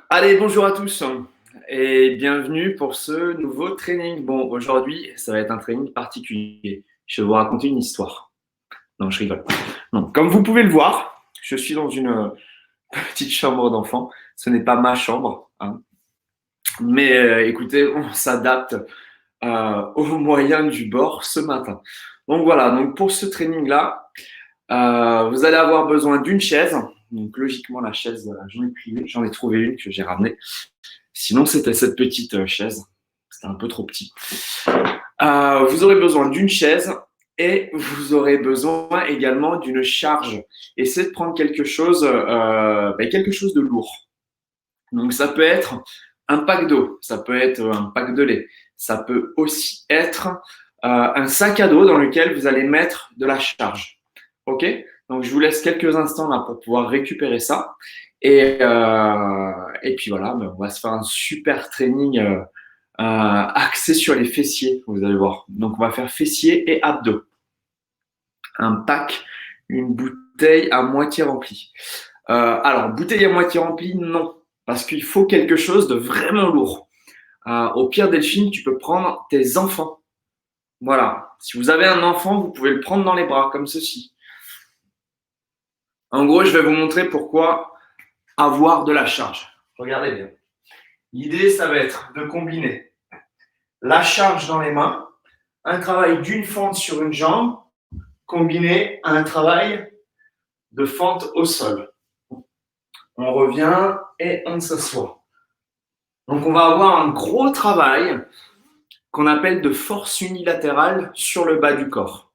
Allez, bonjour à tous et bienvenue pour ce nouveau training. Bon, aujourd'hui, ça va être un training particulier. Je vais vous raconter une histoire. Non, je rigole. Non, comme vous pouvez le voir, je suis dans une petite chambre d'enfant. Ce n'est pas ma chambre, hein. Mais écoutez, on s'adapte aux moyens du bord ce matin. Donc voilà, donc pour ce training-là, vous allez avoir besoin d'une chaise. Donc logiquement, la chaise, j'en ai trouvé une que j'ai ramenée. Sinon, c'était cette petite chaise. C'était un peu trop petit. Vous aurez besoin d'une chaise et vous aurez besoin également d'une charge. Essayez de prendre quelque chose de lourd. Donc, ça peut être un pack d'eau, ça peut être un pack de lait, ça peut aussi être un sac à dos dans lequel vous allez mettre de la charge. OK? Donc, je vous laisse quelques instants là pour pouvoir récupérer ça. Et puis voilà, on va se faire un super training axé sur les fessiers, vous allez voir. Donc, on va faire fessiers et abdos. Un pack, une bouteille à moitié remplie. Alors, bouteille à moitié remplie, non, parce qu'il faut quelque chose de vraiment lourd. Au pire, Delphine, tu peux prendre tes enfants. Voilà. Si vous avez un enfant, vous pouvez le prendre dans les bras, comme ceci. En gros, je vais vous montrer pourquoi avoir de la charge. Regardez bien. L'idée, ça va être de combiner la charge dans les mains, un travail d'une fente sur une jambe, combiné à un travail de fente au sol. On revient et on s'assoit. Donc, on va avoir un gros travail qu'on appelle de force unilatérale sur le bas du corps.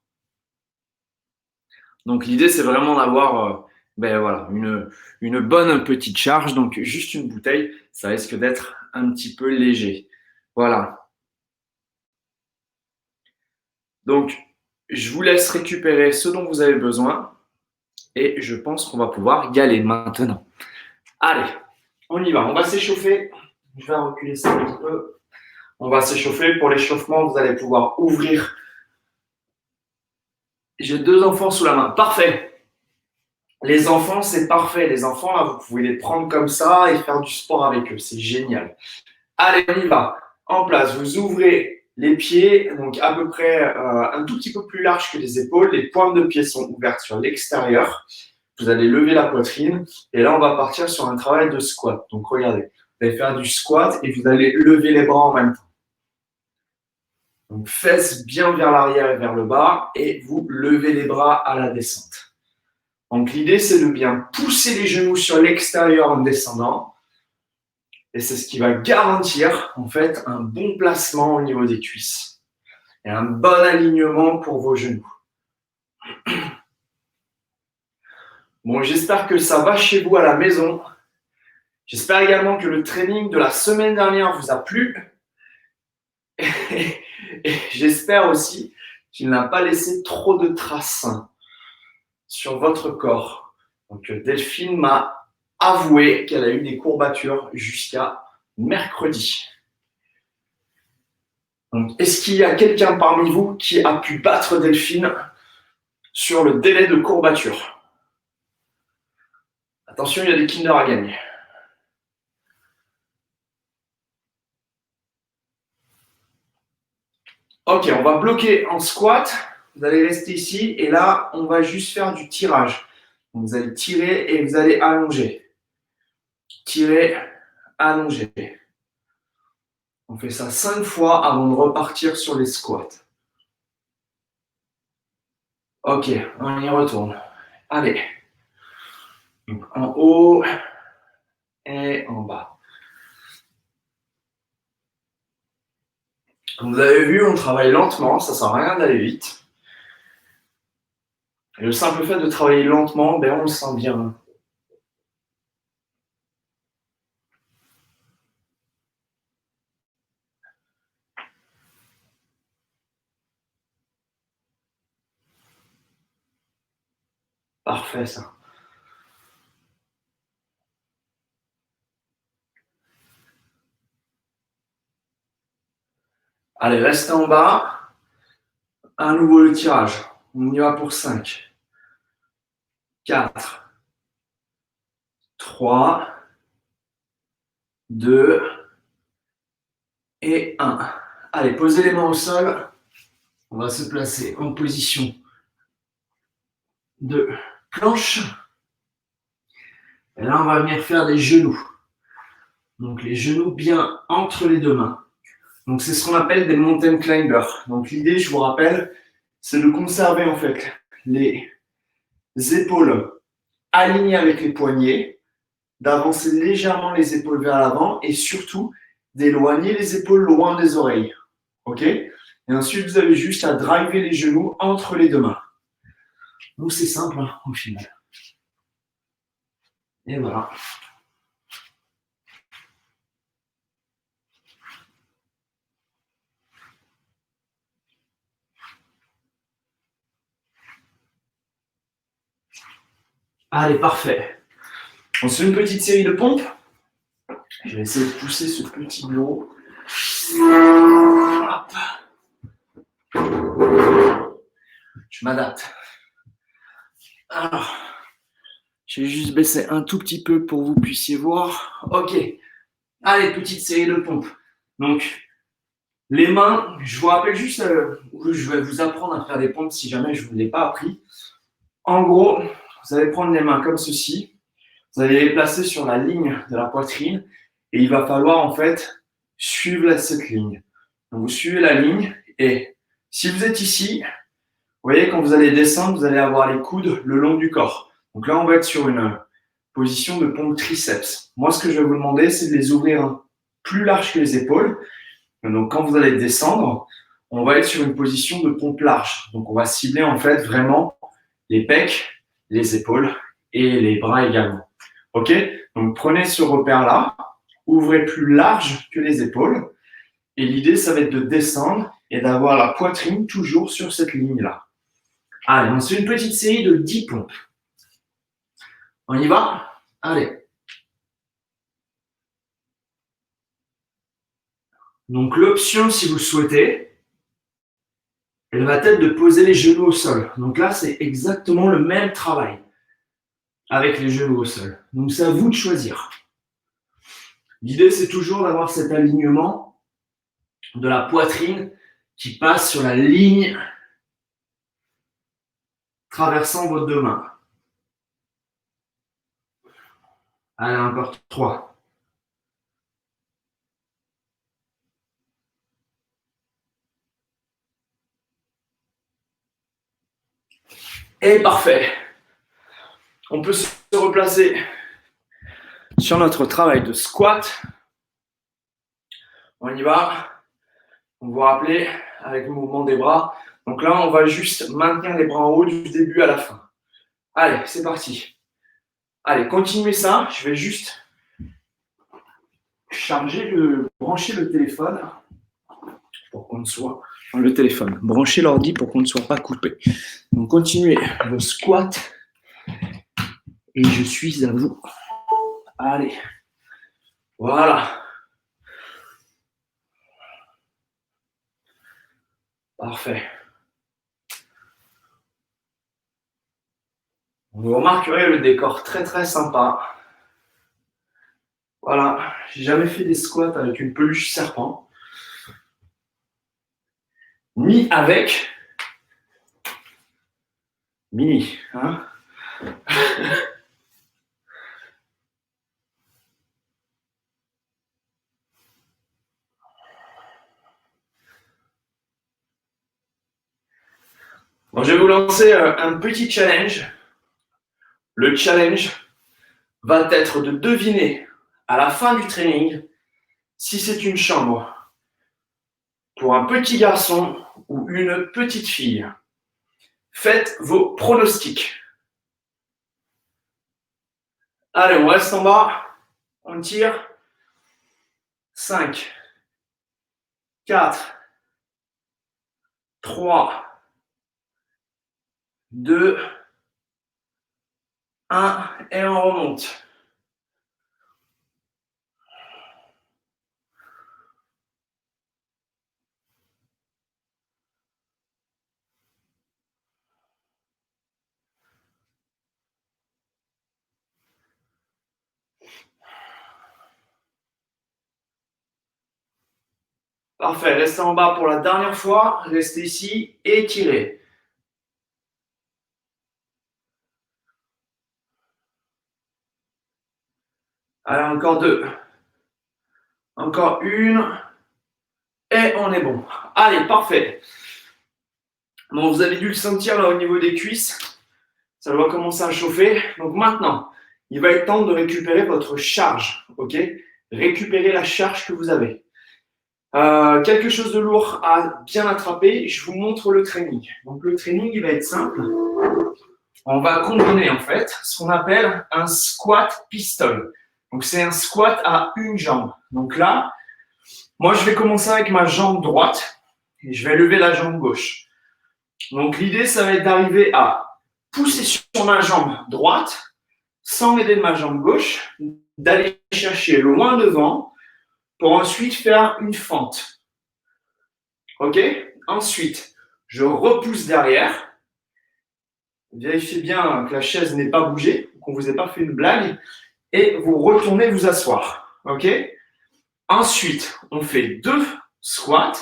Donc, l'idée, c'est vraiment d'avoir voilà, une bonne petite charge. Donc, juste une bouteille, ça risque d'être un petit peu léger. Voilà. Donc, je vous laisse récupérer ce dont vous avez besoin et je pense qu'on va pouvoir y aller maintenant. Allez, on y va. On va s'échauffer. Je vais reculer ça un petit peu. On va s'échauffer. Pour l'échauffement, vous allez pouvoir ouvrir. J'ai 2 enfants sous la main. Parfait. Les enfants, c'est parfait. Les enfants, là, vous pouvez les prendre comme ça et faire du sport avec eux. C'est génial. Allez, on y va. En place, vous ouvrez les pieds, donc à peu près un tout petit peu plus large que les épaules. Les pointes de pied sont ouvertes sur l'extérieur. Vous allez lever la poitrine. Et là, on va partir sur un travail de squat. Donc, regardez. Vous allez faire du squat et vous allez lever les bras en même temps. Donc, fesses bien vers l'arrière et vers le bas. Et vous levez les bras à la descente. Donc, l'idée, c'est de bien pousser les genoux sur l'extérieur en descendant. Et c'est ce qui va garantir, en fait, un bon placement au niveau des cuisses. Et un bon alignement pour vos genoux. Bon, j'espère que ça va chez vous à la maison. J'espère également que le training de la semaine dernière vous a plu. Et j'espère aussi qu'il n'a pas laissé trop de traces sur votre corps. Donc, Delphine m'a avoué qu'elle a eu des courbatures jusqu'à mercredi. Donc, est-ce qu'il y a quelqu'un parmi vous qui a pu battre Delphine sur le délai de courbature? Attention, il y a des Kinder à gagner. Ok, on va bloquer en squat. Vous allez rester ici et là, on va juste faire du tirage. Donc, vous allez tirer et vous allez allonger. Tirer, allonger. On fait ça 5 fois avant de repartir sur les squats. Ok, on y retourne. Allez. Donc, en haut et en bas. Comme vous avez vu, on travaille lentement, ça ne sert à rien d'aller vite. Et le simple fait de travailler lentement, on le sent bien. Parfait, ça. Allez, restez en bas. À nouveau le tirage. On y va pour 5, 4, 3, 2 et 1. Allez, posez les mains au sol. On va se placer en position de planche. Et là, on va venir faire des genoux. Donc, les genoux bien entre les deux mains. Donc, c'est ce qu'on appelle des mountain climbers. Donc, l'idée, je vous rappelle, c'est de conserver en fait les épaules alignées avec les poignets, d'avancer légèrement les épaules vers l'avant et surtout d'éloigner les épaules loin des oreilles. OK? Et ensuite, vous avez juste à driver les genoux entre les deux mains. Donc, c'est simple hein, au final. Et voilà. Allez, parfait. On se fait une petite série de pompes. Je vais essayer de pousser ce petit bureau. Hop. Je m'adapte. Alors, je vais juste baisser un tout petit peu pour que vous puissiez voir. Ok. Allez, petite série de pompes. Donc, les mains, je vous rappelle juste, je vais vous apprendre à faire des pompes si jamais je ne vous l'ai pas appris. En gros, vous allez prendre les mains comme ceci. Vous allez les placer sur la ligne de la poitrine et il va falloir en fait suivre cette ligne. Donc, vous suivez la ligne et si vous êtes ici, vous voyez, quand vous allez descendre, vous allez avoir les coudes le long du corps. Donc là, on va être sur une position de pompe triceps. Moi, ce que je vais vous demander, c'est de les ouvrir plus large que les épaules. Donc, quand vous allez descendre, on va être sur une position de pompe large. Donc, on va cibler en fait vraiment les pecs, les épaules et les bras également. OK? Donc, prenez ce repère-là, ouvrez plus large que les épaules. Et l'idée, ça va être de descendre et d'avoir la poitrine toujours sur cette ligne-là. Allez, on se fait une petite série de 10 pompes. On y va? Allez. Donc, l'option, si vous souhaitez, elle va être de poser les genoux au sol. Donc là, c'est exactement le même travail avec les genoux au sol. Donc, c'est à vous de choisir. L'idée, c'est toujours d'avoir cet alignement de la poitrine qui passe sur la ligne traversant vos deux mains. Allez, encore 3. Et parfait. On peut se replacer sur notre travail de squat. On y va. Vous vous rappelez, avec le mouvement des bras. Donc là, on va juste maintenir les bras en haut du début à la fin. Allez, c'est parti. Allez, continuez ça. Je vais juste brancher le téléphone pour qu'on ne soit le téléphone. Brancher l'ordi pour qu'on ne soit pas coupé. Donc continuez vos squats et je suis à vous. Allez, voilà. Parfait. Vous remarquerez le décor très très sympa. Voilà, j'ai jamais fait des squats avec une peluche serpent. Ni avec Mini. Hein. Bon, je vais vous lancer un petit challenge. Le challenge va être de deviner à la fin du training si c'est une chambre pour un petit garçon ou une petite fille. Faites vos pronostics. Allez, on reste en bas. On tire. 5, 4, 3, 2, 1 et on remonte. Parfait. Restez en bas pour la dernière fois. Restez ici. Étirez. Allez, encore 2. Encore 1. Et on est bon. Allez, parfait. Bon, vous avez dû le sentir là au niveau des cuisses. Ça doit commencer à chauffer. Donc maintenant, il va être temps de récupérer votre charge. Ok? Récupérez la charge que vous avez. Quelque chose de lourd à bien attraper. Je vous montre le training. Donc le training, il va être simple. On va combiner en fait ce qu'on appelle un squat pistol. Donc c'est un squat à une jambe. Donc là, moi je vais commencer avec ma jambe droite et je vais lever la jambe gauche. Donc l'idée, ça va être d'arriver à pousser sur ma jambe droite sans m'aider de ma jambe gauche, d'aller chercher loin devant pour ensuite faire une fente. Ok? Ensuite, je repousse derrière. Vérifiez bien que la chaise n'ait pas bougé, qu'on ne vous ait pas fait une blague. Et vous retournez vous asseoir. Ok? Ensuite, on fait 2 squats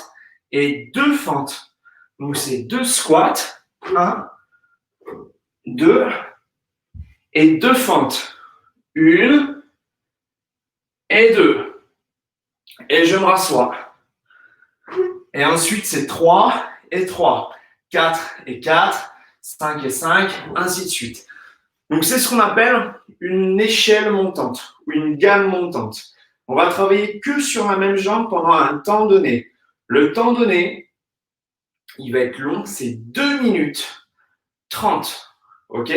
et 2 fentes. Donc, c'est 2 squats, 1, 2 et 2 fentes. 1 et 2. Et je me rassois. Et ensuite, c'est 3 et 3. 4 et 4. 5 et 5, ainsi de suite. Donc, c'est ce qu'on appelle une échelle montante ou une gamme montante. On va travailler que sur la même jambe pendant un temps donné. Le temps donné, il va être long, c'est 2 minutes 30. Ok?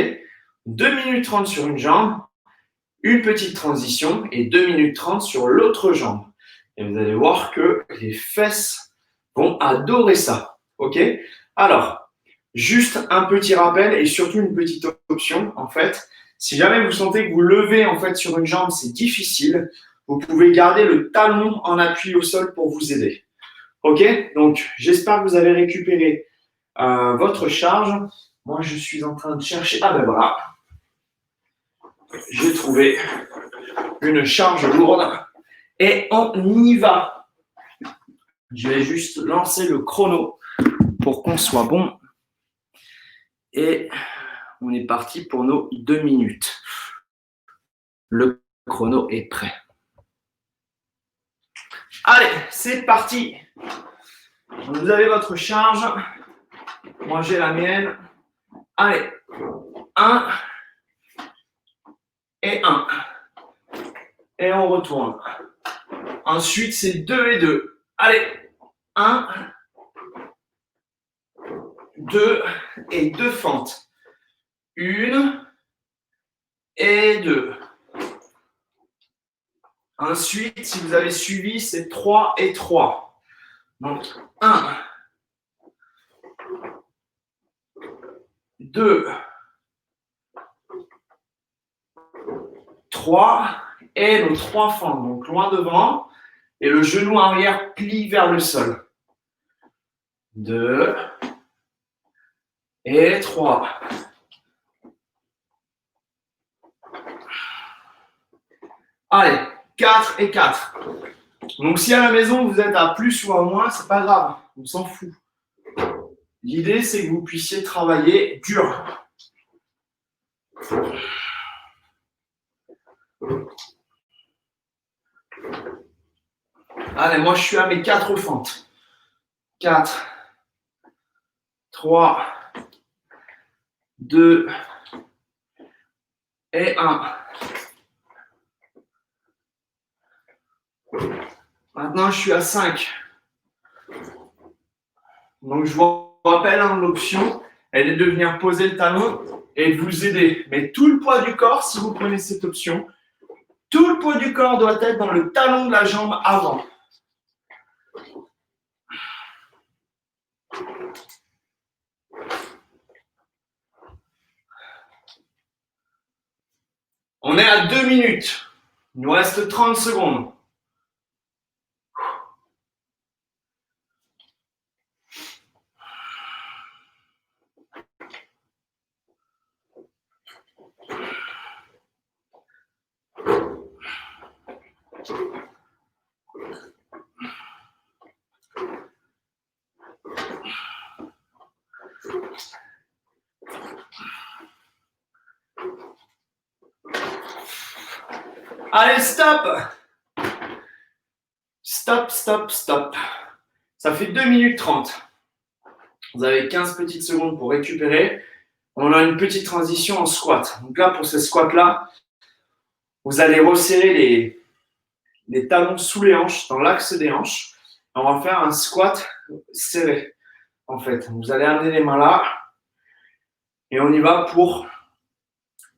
2 minutes 30 sur une jambe, une petite transition et 2 minutes 30 sur l'autre jambe. Et vous allez voir que les fesses vont adorer ça. Ok? Alors, juste un petit rappel et surtout une petite option, en fait. Si jamais vous sentez que vous levez en fait sur une jambe, c'est difficile, vous pouvez garder le talon en appui au sol pour vous aider. Ok? Donc, j'espère que vous avez récupéré votre charge. Moi, je suis en train de chercher. Ah ben voilà. J'ai trouvé une charge lourde. Et on y va. Je vais juste lancer le chrono pour qu'on soit bon. Et on est parti pour nos 2 minutes. Le chrono est prêt. Allez, c'est parti. Vous avez votre charge. Moi, j'ai la mienne. Allez, 1 et 1. Et on retourne. Ensuite, c'est 2 et 2. Allez, 1, 2 et 2 fentes. 1 et 2. Ensuite, si vous avez suivi, c'est 3 et 3. Donc, 1, 2, 3 et nos 3 fentes. Donc, loin devant. Et le genou arrière plie vers le sol. 2 et 3. Allez, 4 et 4. Donc, si à la maison, vous êtes à plus ou à moins, c'est pas grave. On s'en fout. L'idée, c'est que vous puissiez travailler dur. Allez, moi, je suis à mes 4 fentes. 4, 3, 2 et 1. Maintenant, je suis à 5. Donc, je vous rappelle, l'option, elle est de venir poser le talon et de vous aider. Mais tout le poids du corps, si vous prenez cette option, tout le poids du corps doit être dans le talon de la jambe avant. On est à 2 minutes. Il nous reste 30 secondes. Allez, stop. Stop, stop, stop. Ça fait 2 minutes 30. Vous avez 15 petites secondes pour récupérer. On a une petite transition en squat. Donc là, pour ce squat-là, vous allez resserrer les talons sous les hanches, dans l'axe des hanches. On va faire un squat serré, en fait. Vous allez amener les mains là. Et on y va pour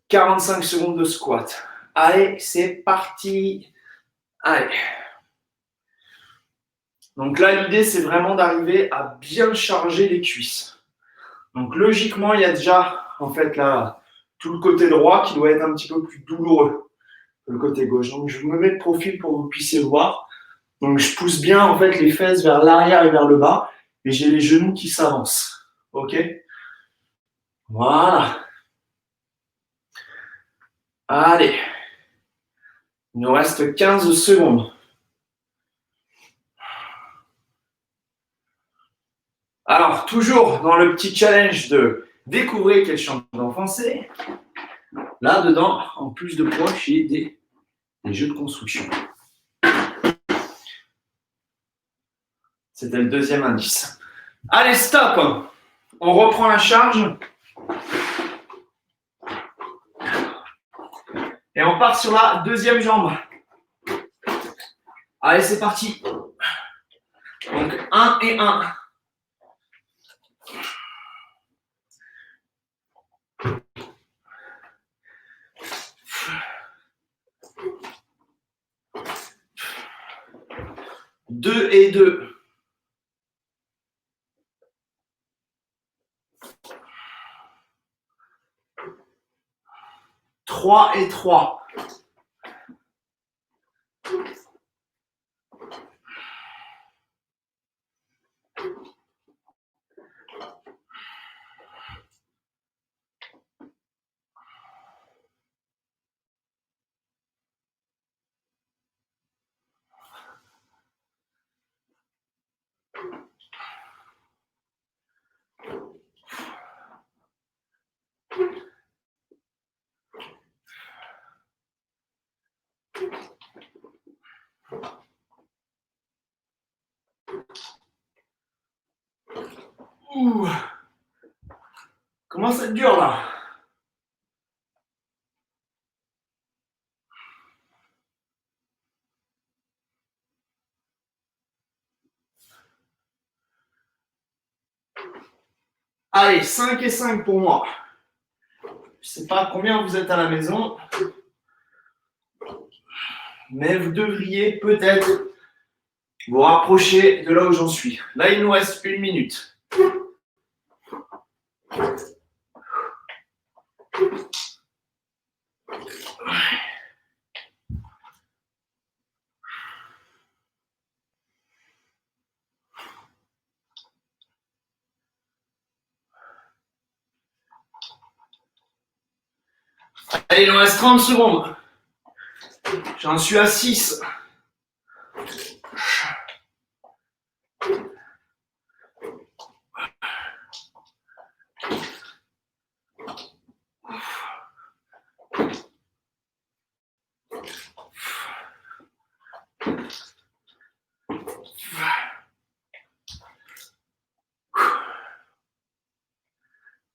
45 secondes de squat. Allez, c'est parti. Allez. Donc là, l'idée, c'est vraiment d'arriver à bien charger les cuisses. Donc logiquement, il y a déjà, en fait, là, tout le côté droit qui doit être un petit peu plus douloureux que le côté gauche. Donc je me mets de profil pour que vous puissiez voir. Donc je pousse bien, en fait, les fesses vers l'arrière et vers le bas. Et j'ai les genoux qui s'avancent. OK? Voilà. Allez. Il nous reste 15 secondes. Alors, toujours dans le petit challenge de découvrir quelle chambre d'enfant c'est. Là, dedans, en plus de poids, j'ai des jeux de construction. C'était le deuxième indice. Allez, stop. On reprend la charge. Et on part sur la deuxième jambe. Allez, c'est parti. Donc, 1 et 1. Deux et 2. 3 et 3. Ouh. Comment ça dure là? Allez, 5 et 5 pour moi. Je ne sais pas combien vous êtes à la maison, mais vous devriez peut-être vous rapprocher de là où j'en suis. Là, il nous reste 1 minute. Allez, il nous reste 30 secondes. J'en suis à 6.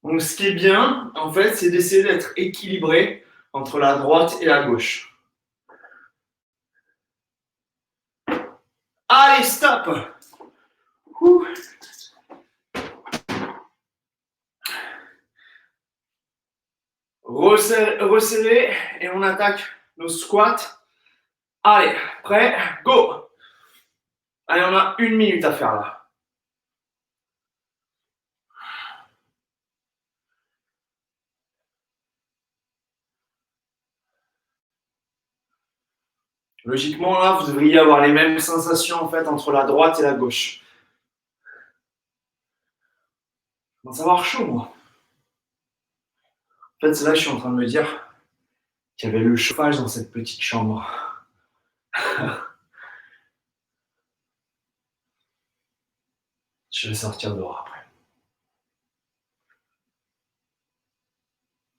Donc, ce qui est bien, en fait, c'est d'essayer d'être équilibré entre la droite et la gauche. Allez, stop. Ouh. Resserrer et on attaque nos squats. Allez, prêt, go. Allez, on a 1 minute à faire là. Logiquement, là, vous devriez avoir les mêmes sensations en fait entre la droite et la gauche. Je commence à avoir chaud, moi. En fait, c'est là que je suis en train de me dire qu'il y avait le chauffage dans cette petite chambre. Je vais sortir dehors après.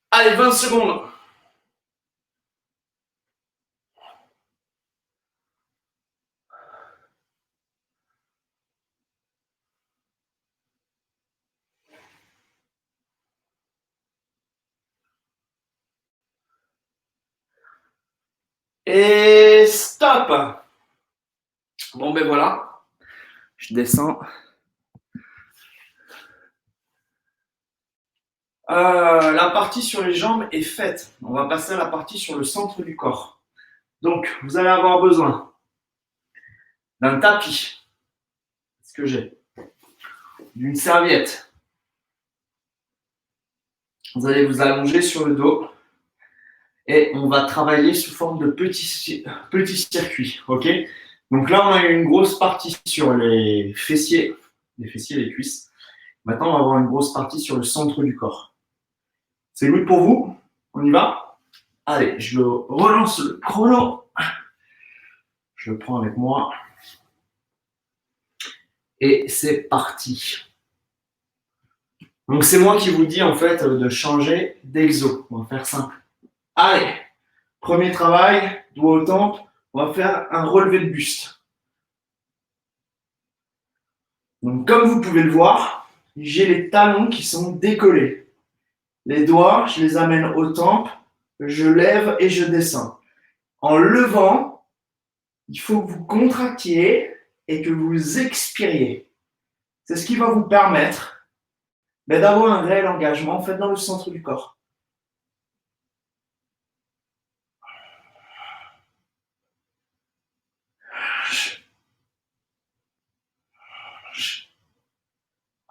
Allez, 20 secondes. Et stop. Bon, ben voilà. Je descends. La partie sur les jambes est faite. On va passer à la partie sur le centre du corps. Donc, vous allez avoir besoin d'un tapis. Ce que j'ai. D'une serviette. Vous allez vous allonger sur le dos. Et on va travailler sous forme de petits circuits. Ok? Donc là, on a une grosse partie sur les fessiers et les cuisses. Maintenant, on va avoir une grosse partie sur le centre du corps. C'est good pour vous? On y va? Allez, je relance le chrono. Je le prends avec moi. Et c'est parti. Donc, c'est moi qui vous dis en fait de changer d'exo. On va faire simple. Allez, premier travail, doigt aux tempes. On va faire un relevé de buste. Donc, comme vous pouvez le voir, j'ai les talons qui sont décollés. Les doigts, je les amène aux tempes, je lève et je descends. En levant, il faut que vous contractiez et que vous expiriez. C'est ce qui va vous permettre d'avoir un réel engagement en fait, dans le centre du corps.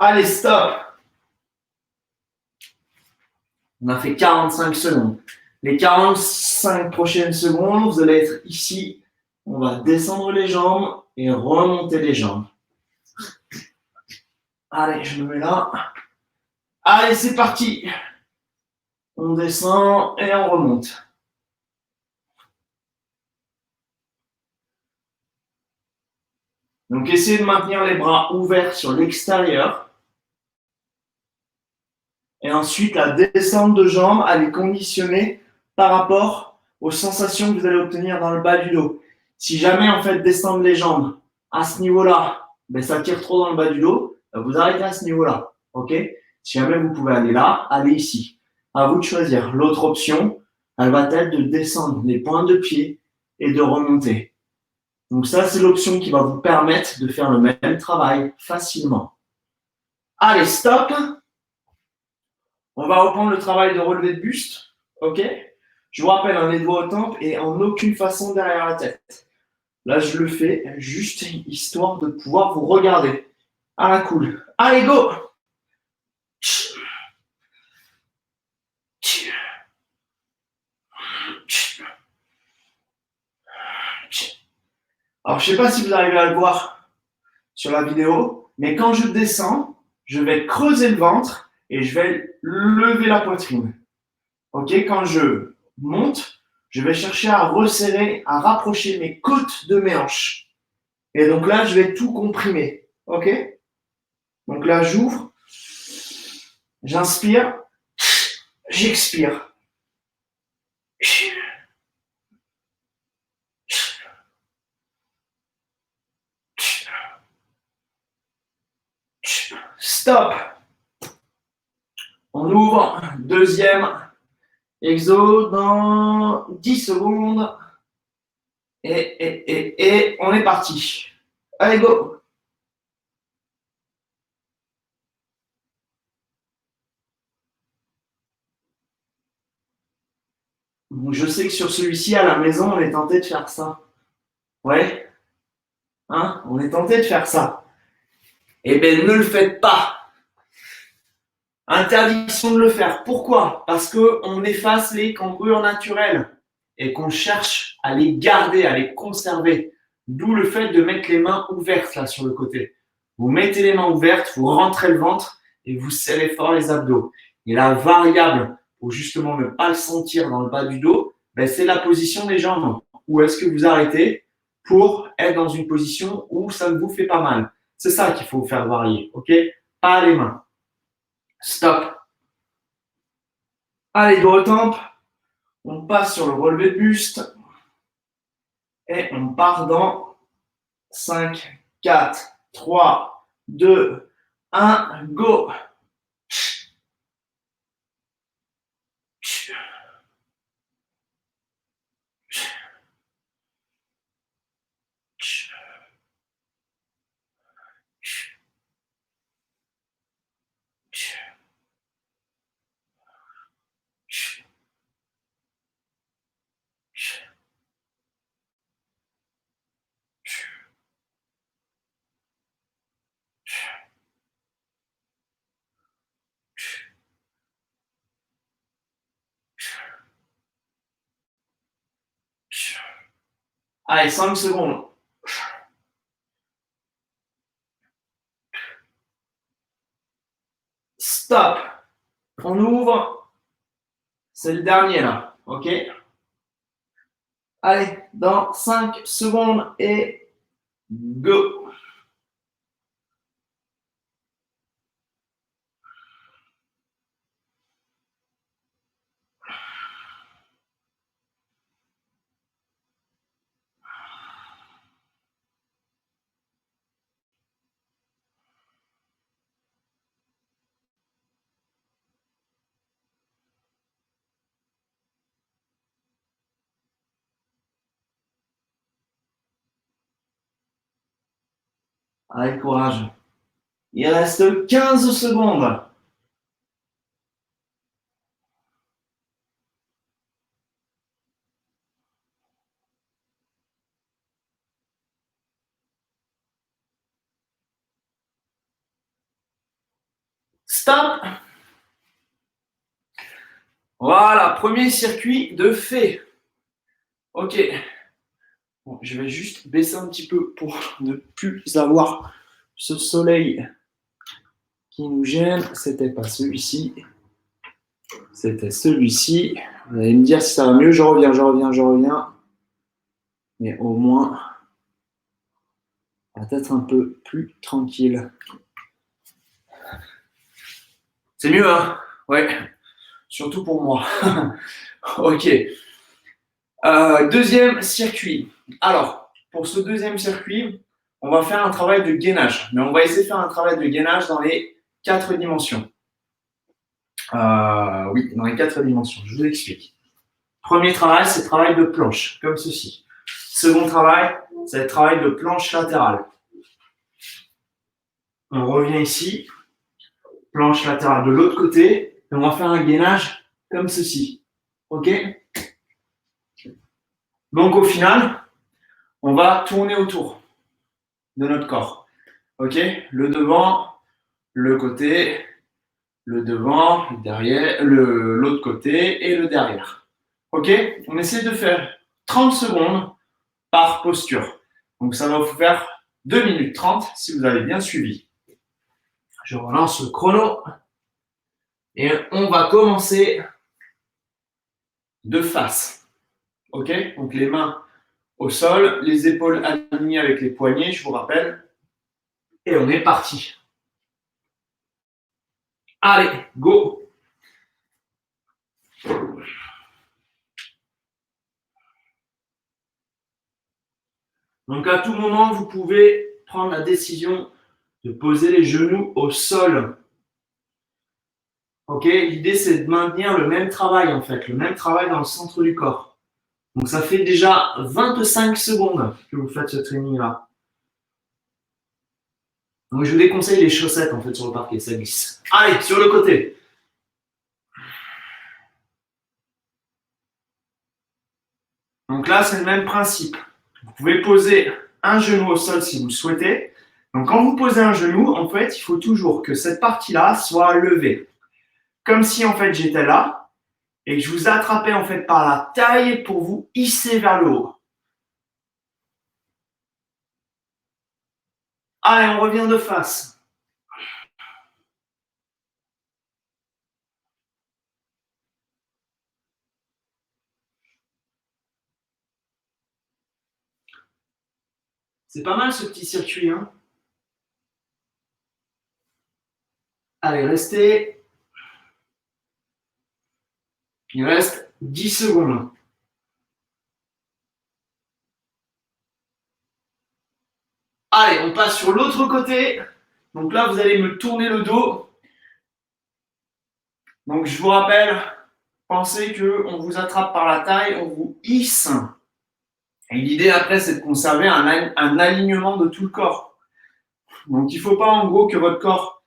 Allez, stop. On a fait 45 secondes. Les 45 prochaines secondes, vous allez être ici. On va descendre les jambes et remonter les jambes. Allez, je me mets là. Allez, c'est parti. On descend et on remonte. Donc, essayez de maintenir les bras ouverts sur l'extérieur. Et ensuite, la descente de jambes, elle est conditionnée par rapport aux sensations que vous allez obtenir dans le bas du dos. Si jamais, en fait, descendre les jambes à ce niveau-là, ça tire trop dans le bas du dos, vous arrêtez à ce niveau-là. OK? Si jamais vous pouvez aller là, allez ici. À vous de choisir. L'autre option, elle va être de descendre les pointes de pied et de remonter. Donc ça, c'est l'option qui va vous permettre de faire le même travail facilement. Allez, stop. On va reprendre le travail de relevé de buste. OK? Je vous rappelle, les doigts aux tempes et en aucune façon derrière la tête. Là, je le fais juste histoire de pouvoir vous regarder. À la cool. Allez, go! Alors, je ne sais pas si vous arrivez à le voir sur la vidéo, mais quand je descends, je vais creuser le ventre et je vais lever la poitrine. OK? Quand je monte, je vais chercher à resserrer, à rapprocher mes côtes de mes hanches. Et donc là, je vais tout comprimer. OK? Donc là, j'ouvre, j'inspire, j'expire. Stop. On ouvre. Deuxième exo dans 10 secondes. Et on est parti. Allez, go. Bon, je sais que sur celui-ci, à la maison, on est tenté de faire ça. Ouais. Hein? On est tenté de faire ça. Eh bien, ne le faites pas. Interdiction de le faire. Pourquoi? Parce qu'on efface les cambrures naturelles et qu'on cherche à les garder, à les conserver. D'où le fait de mettre les mains ouvertes là sur le côté. Vous mettez les mains ouvertes, vous rentrez le ventre et vous serrez fort les abdos. Et la variable pour justement ne pas le sentir dans le bas du dos, c'est la position des jambes. Où est-ce que vous arrêtez pour être dans une position où ça ne vous fait pas mal? C'est ça qu'il faut faire varier, ok? Pas les mains. Stop. Allez, dos aux tempes. On passe sur le relevé de buste. Et on part dans 5, 4, 3, 2, 1, go. Allez, 5 secondes. Stop. On ouvre. C'est le dernier là. OK? Allez, dans 5 secondes et go. Allez, courage. Il reste 15 secondes. Stop. Voilà, premier circuit de fait. OK. Bon, je vais juste baisser un petit peu pour ne plus avoir ce soleil qui nous gêne. C'était pas celui-ci. C'était celui-ci. Vous allez me dire si ça va mieux. Je reviens. Mais au moins, on va être un peu plus tranquille. C'est mieux, hein? Ouais. Surtout pour moi. OK. Deuxième circuit. Alors, pour ce deuxième circuit, on va faire un travail de gainage. Mais on va essayer de faire un travail de gainage dans les 4 dimensions. Oui, dans les 4 dimensions. Je vous explique. Premier travail, c'est travail de planche, comme ceci. Second travail, c'est le travail de planche latérale. On revient ici, planche latérale de l'autre côté, et on va faire un gainage comme ceci. OK? Donc au final, on va tourner autour de notre corps. OK? Le devant, le côté, le devant, le derrière, l'autre côté et le derrière. OK? On essaie de faire 30 secondes par posture. Donc ça va vous faire 2 minutes 30 si vous avez bien suivi. Je relance le chrono et on va commencer de face. OK? Donc les mains au sol, les épaules alignées avec les poignets, je vous rappelle. Et on est parti. Allez, go! Donc à tout moment, vous pouvez prendre la décision de poser les genoux au sol. Ok, l'idée c'est de maintenir le même travail en fait, le même travail dans le centre du corps. Donc ça fait déjà 25 secondes que vous faites ce training-là. Donc je vous déconseille les chaussettes en fait sur le parquet, ça glisse. Allez, sur le côté. Donc là c'est le même principe. Vous pouvez poser un genou au sol si vous le souhaitez. Donc quand vous posez un genou, en fait, il faut toujours que cette partie-là soit levée. Comme si en fait j'étais là et que je vous attrapais en fait par la taille pour vous hisser vers le haut. Allez, on revient de face. C'est pas mal ce petit circuit, hein? Allez, restez. Il reste 10 secondes. Allez, on passe sur l'autre côté. Donc là, vous allez me tourner le dos. Donc je vous rappelle, pensez qu'on vous attrape par la taille, on vous hisse. Et l'idée après, c'est de conserver un alignement de tout le corps. Donc il ne faut pas en gros que votre corps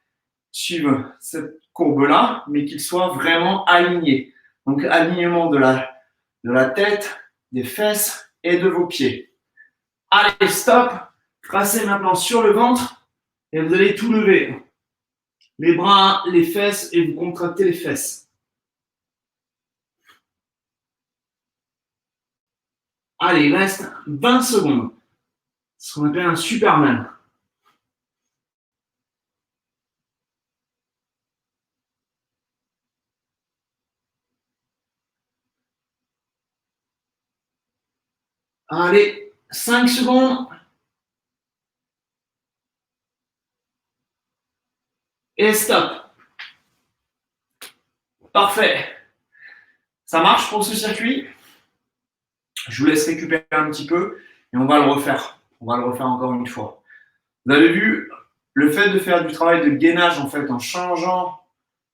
suive cette courbe-là, mais qu'il soit vraiment aligné. Donc alignement de la tête, des fesses et de vos pieds. Allez, stop. Tracez maintenant sur le ventre et vous allez tout lever. Les bras, les fesses et vous contractez les fesses. Allez, il reste 20 secondes. Ce qu'on appelle un Superman. Allez, 5 secondes. Et stop. Parfait. Ça marche pour ce circuit. Je vous laisse récupérer un petit peu et on va le refaire. On va le refaire encore une fois. Vous avez vu, le fait de faire du travail de gainage en fait en changeant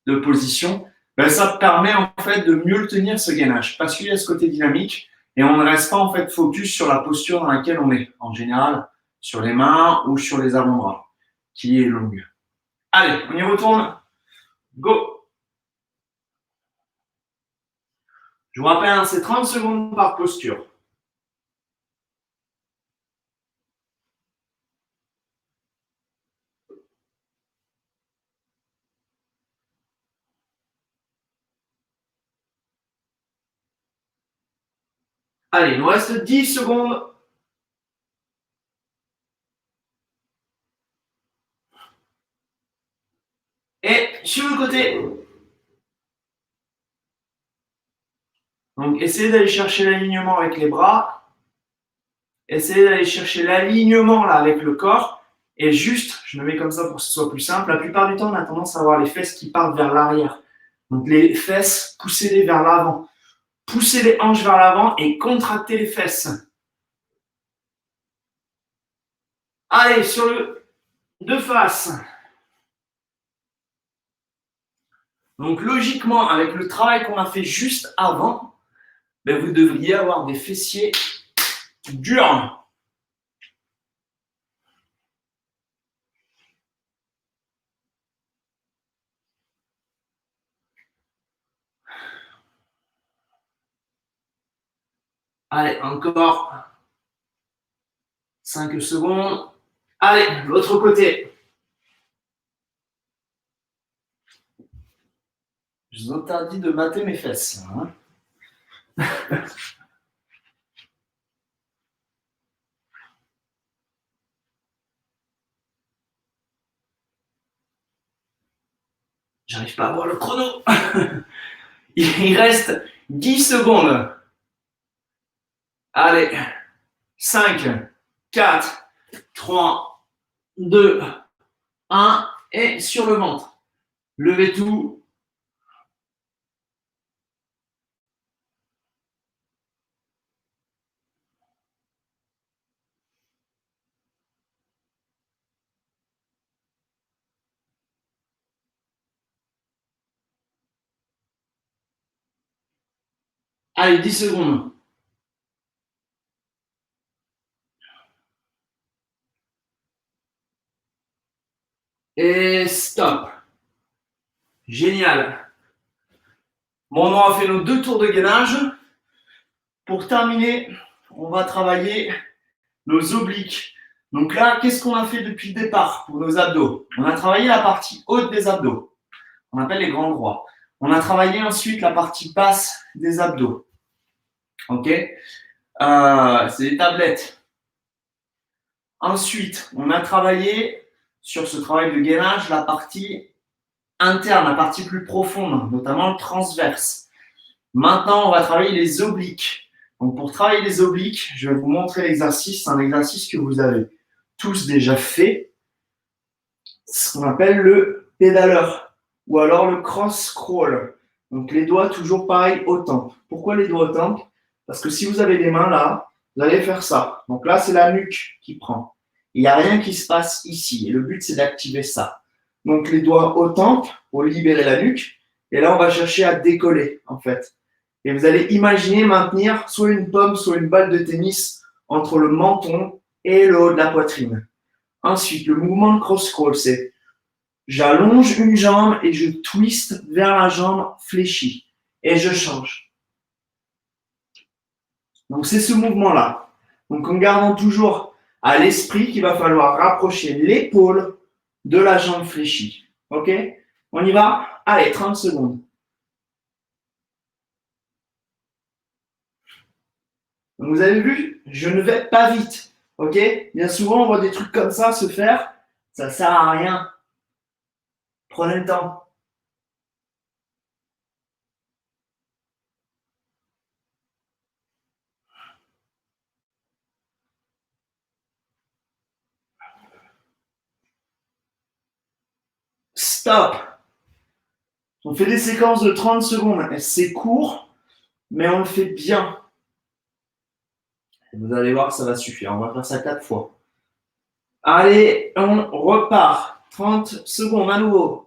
de position, ben, ça permet en fait de mieux le tenir ce gainage parce qu'il y a ce côté dynamique et on ne reste pas en fait focus sur la posture dans laquelle on est, en général sur les mains ou sur les avant-bras, qui est longue. Allez, on y retourne. Go! Je vous rappelle, hein, c'est 30 secondes par posture. Allez, il nous reste 10 secondes. Et sur le côté. Donc, essayez d'aller chercher l'alignement avec les bras. Essayez d'aller chercher l'alignement là avec le corps. Et juste, je me mets comme ça pour que ce soit plus simple. La plupart du temps, on a tendance à avoir les fesses qui partent vers l'arrière. Donc, les fesses, poussez-les vers l'avant. Poussez les hanches vers l'avant et contractez les fesses. Allez, sur le de face. Donc, logiquement, avec le travail qu'on a fait juste avant, ben, vous devriez avoir des fessiers durs. Allez, encore 5 secondes. Allez, l'autre côté. Je vous interdis de mater mes fesses. Hein. J'arrive pas à voir le chrono. Il reste 10 secondes. Allez, 5, 4, 3, 2, 1. Et sur le ventre. Levez tout. Allez, 10 secondes. Et stop. Génial. Bon, on a fait nos 2 tours de gainage. Pour terminer, on va travailler nos obliques. Donc là, qu'est-ce qu'on a fait depuis le départ pour nos abdos? On a travaillé la partie haute des abdos. On appelle les grands droits. On a travaillé ensuite la partie basse des abdos. OK? C'est des tablettes. Ensuite, on a travaillé sur ce travail de gainage la partie interne, la partie plus profonde, notamment le transverse. Maintenant, on va travailler les obliques. Donc, pour travailler les obliques, je vais vous montrer l'exercice. C'est un exercice que vous avez tous déjà fait. Ce qu'on appelle le pédaleur ou alors le cross crawl. Donc, les doigts toujours pareil au temple. Pourquoi les doigts au temple? Parce que si vous avez les mains là, vous allez faire ça. Donc là, c'est la nuque qui prend. Il n'y a rien qui se passe ici. Et le but, c'est d'activer ça. Donc, les doigts au temple pour libérer la nuque. Et là, on va chercher à décoller, en fait. Et vous allez imaginer maintenir soit une pomme, soit une balle de tennis entre le menton et le haut de la poitrine. Ensuite, le mouvement de cross-crawl, c'est j'allonge une jambe et je twiste vers la jambe fléchie. Et je change. Donc, c'est ce mouvement-là. Donc, en gardant toujours à l'esprit qu'il va falloir rapprocher l'épaule de la jambe fléchie. OK? On y va? Allez, 30 secondes. Donc, vous avez vu, je ne vais pas vite. Ok? Bien souvent, on voit des trucs comme ça se faire. Ça ne sert à rien. Prenez le temps. Stop. On fait des séquences de 30 secondes. C'est court, mais on le fait bien. Vous allez voir que ça va suffire. On va faire ça 4 fois. Allez, on repart. 30 secondes à nouveau.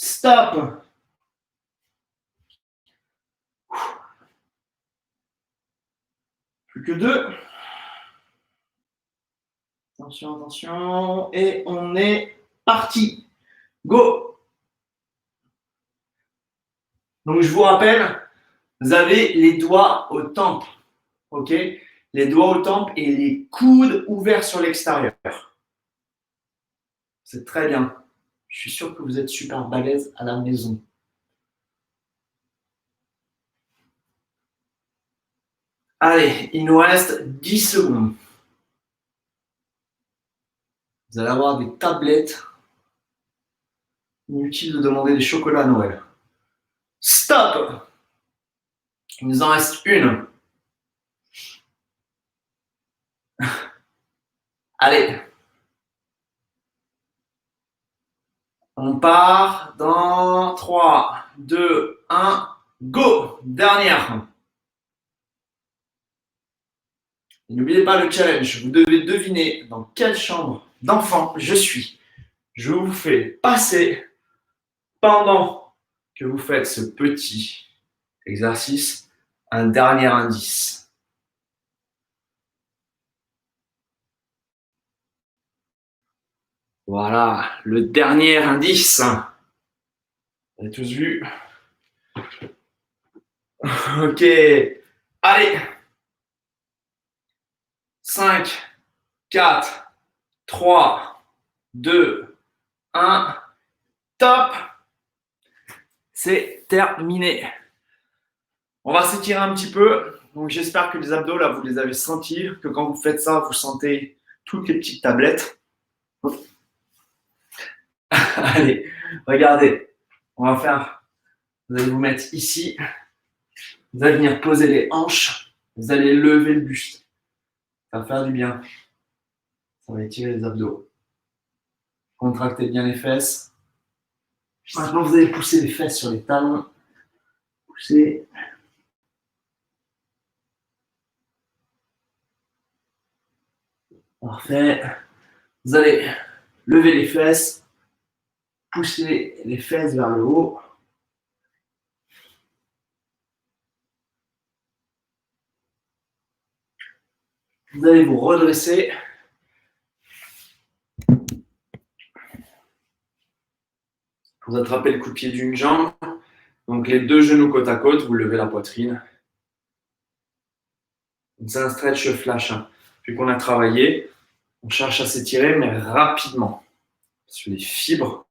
Stop. Plus que 2. Attention, attention. Et on est parti. Go. Donc, je vous rappelle, vous avez les doigts aux tempes. OK? Les doigts aux tempes et les coudes ouverts sur l'extérieur. C'est très bien. Je suis sûr que vous êtes super balèze à la maison. Allez, il nous reste 10 secondes. Vous allez avoir des tablettes. Inutile de demander des chocolats à Noël. Stop. Il nous en reste une. Allez. On part dans 3, 2, 1, go. Dernière. N'oubliez pas le challenge. Vous devez deviner dans quelle chambre d'enfant je suis. Je vous fais passer pendant que vous faites ce petit exercice un dernier indice. Voilà, le dernier indice. Vous avez tous vu? Ok. Allez. 5, 4, 3, 2, 1. Top. C'est terminé. On va s'étirer un petit peu. Donc, j'espère que les abdos, là, vous les avez sentis, que quand vous faites ça, vous sentez toutes les petites tablettes. Allez, regardez. On va faire, vous allez vous mettre ici. Vous allez venir poser les hanches. Vous allez lever le buste. Ça va faire du bien. Ça va étirer les abdos. Contractez bien les fesses. Maintenant, vous allez pousser les fesses sur les talons. Poussez. Parfait. Vous allez lever les fesses. Pousser les fesses vers le haut. Vous allez vous redresser. Vous attrapez le coup de pied d'une jambe. Donc les deux genoux côte à côte, vous levez la poitrine. C'est un stretch flash. Vu qu'on a travaillé, on cherche à s'étirer, mais rapidement. Parce que les fibres,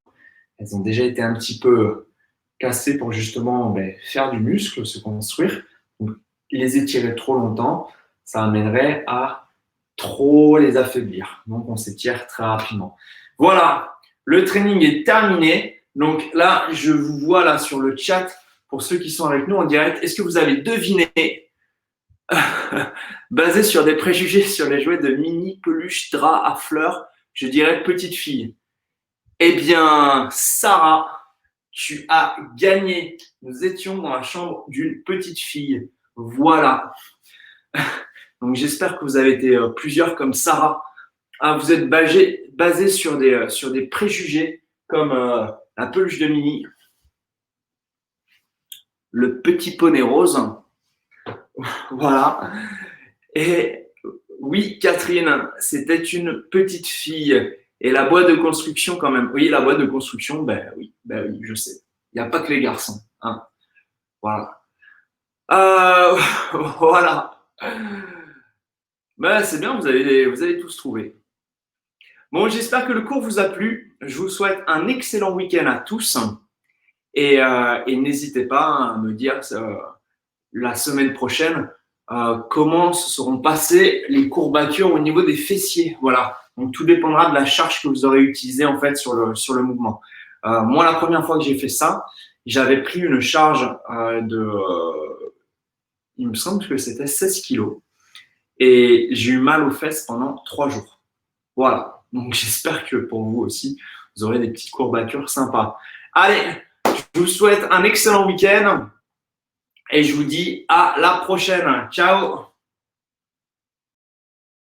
elles ont déjà été un petit peu cassées pour justement faire du muscle, se construire. Donc, les étirer trop longtemps, ça amènerait à trop les affaiblir. Donc, on s'étire très rapidement. Voilà, le training est terminé. Donc là, je vous vois là sur le chat, pour ceux qui sont avec nous en direct, est-ce que vous avez deviné, basé sur des préjugés sur les jouets de mini peluche drap à fleurs, je dirais petite fille. Eh bien, Sarah, tu as gagné. Nous étions dans la chambre d'une petite fille. Voilà. Donc, j'espère que vous avez été plusieurs comme Sarah. Ah, vous êtes basé sur des préjugés comme la peluche de Mini, le petit poney rose. Voilà. Et Oui, Catherine, c'était une petite fille. Et la boîte de construction, quand même. Oui, la boîte de construction, ben oui, je sais. Il n'y a pas que les garçons. Hein. Voilà. Euh, voilà. Ben, c'est bien, vous avez tous trouvé. Bon, j'espère que le cours vous a plu. Je vous souhaite un excellent week-end à tous. Et n'hésitez pas à me dire la semaine prochaine comment se seront passées les courbatures au niveau des fessiers. Voilà. Donc, tout dépendra de la charge que vous aurez utilisée en fait sur le mouvement. Moi, la première fois que j'ai fait ça, j'avais pris une charge il me semble que c'était 16 kilos. Et j'ai eu mal aux fesses pendant 3 jours. Voilà. Donc, j'espère que pour vous aussi, vous aurez des petites courbatures sympas. Allez, je vous souhaite un excellent week-end et je vous dis à la prochaine. Ciao!